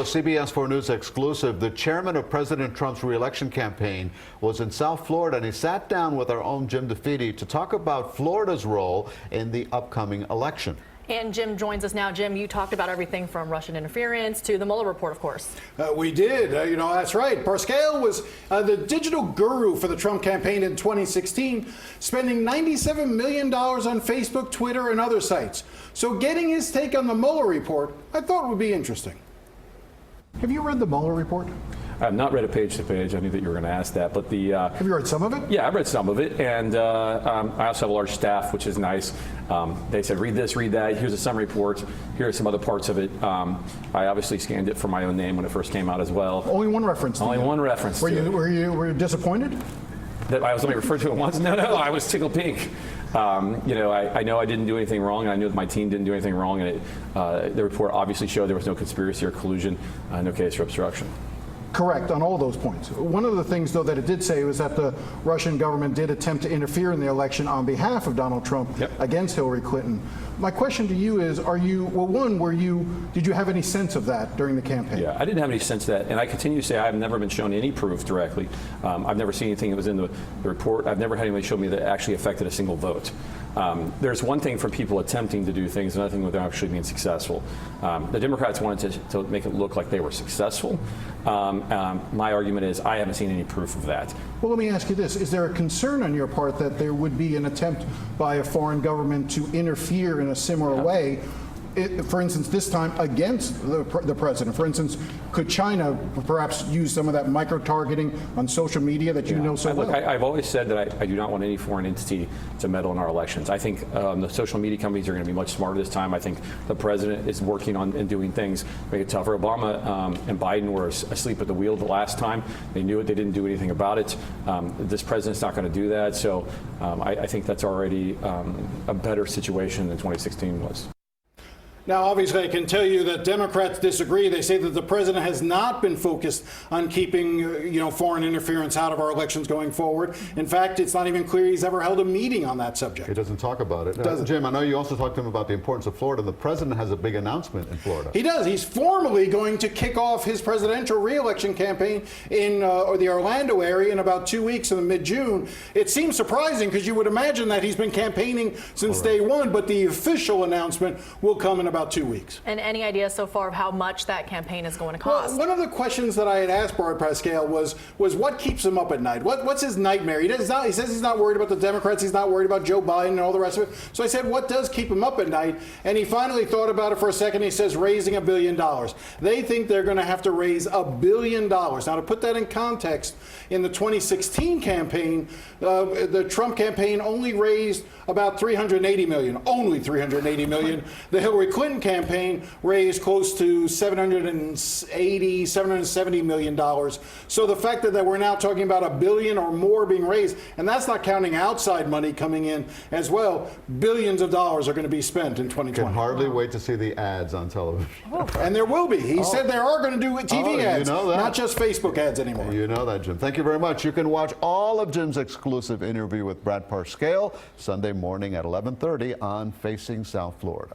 a CBS4 News exclusive. The chairman of President Trump's re-election campaign was in South Florida, and he sat down with our own Jim DeFede to talk about Florida's role in the upcoming election. And Jim joins us now. Jim, you talked about everything from Russian interference to the Mueller Report, of course. We did. That's right. Parscale was the digital guru for the Trump campaign in 2016, spending $97 million on Facebook, Twitter, and other sites. So getting his take on the Mueller Report, I thought would be interesting. Have you read the Mueller Report? I've not read it page to page. I knew that you were going to ask that, but the have you read some of it? Yeah, I've read some of it, and I also have a large staff, which is nice. They said, read this, read that. Here's a summary report. Here are some other parts of it. I obviously scanned it for my own name when it first came out as well. Only one reference. Only one reference. Were you disappointed? That I was only referred to it once? No, I was tickled pink. I know I didn't do anything wrong, and I knew that my team didn't do anything wrong, and the report obviously showed there was no conspiracy or collusion, no case for obstruction. Correct on all those points. One of the things, though, that it did say was that the Russian government did attempt to interfere in the election on behalf of Donald Trump against Hillary Clinton. My question to you is, did you have any sense of that during the campaign? Yeah, I didn't have any sense of that, and I continue to say I've never been shown any proof directly. I've never seen anything that was in the report. I've never had anybody show me that it actually affected a single vote. There's one thing for people attempting to do things, another thing with them actually being successful. The Democrats wanted to make it look like they were successful. My argument is I haven't seen any proof of that. Well, let me ask you this. Is there a concern on your part that there would be an attempt by a foreign government to interfere in a similar way? For instance, this time against the president. For instance, could China perhaps use some of that micro-targeting on social media that you know so well? Look, I've always said that I do not want any foreign entity to meddle in our elections. I think the social media companies are going to be much smarter this time. I think the president is working on and doing things to make it tougher. Obama and Biden were asleep at the wheel the last time. They knew it. They didn't do anything about it. This president's not going to do that. So I think that's already a better situation than 2016 was. Now, obviously, I can tell you that Democrats disagree. They say that the president has not been focused on keeping, foreign interference out of our elections going forward. In fact, it's not even clear he's ever held a meeting on that subject. He doesn't talk about it. Jim, I know you also talked to him about the importance of Florida. The president has a big announcement in Florida. He does. He's formally going to kick off his presidential re-election campaign in the Orlando area in about 2 weeks in mid-June. It seems surprising because you would imagine that he's been campaigning since day one, but the official announcement will come in about 2 weeks. And any idea so far of how much that campaign is going to cost? Well, one of the questions that I had asked Brad Parscale was what keeps him up at night? What's his nightmare? He says he's not worried about the Democrats. He's not worried about Joe Biden and all the rest of it. So I said, what does keep him up at night? And he finally thought about it for a second. He says raising $1 billion. They think they're going to have to raise $1 billion. Now, to put that in context, in the 2016 campaign, the Trump campaign only raised about $380 million. Only $380 million. The Hillary Clinton campaign raised close to $770 million. So the fact that we're now talking about $1 billion or more being raised, and that's not counting outside money coming in as well, billions of dollars are going to be spent in 2020. Can hardly wait to see the ads on television. And there will be. He said they are going to do TV ads, not just Facebook ads anymore. You know that, Jim. Thank you very much. You can watch all of Jim's exclusive interview with Brad Parscale Sunday morning at 11:30 on Facing South Florida.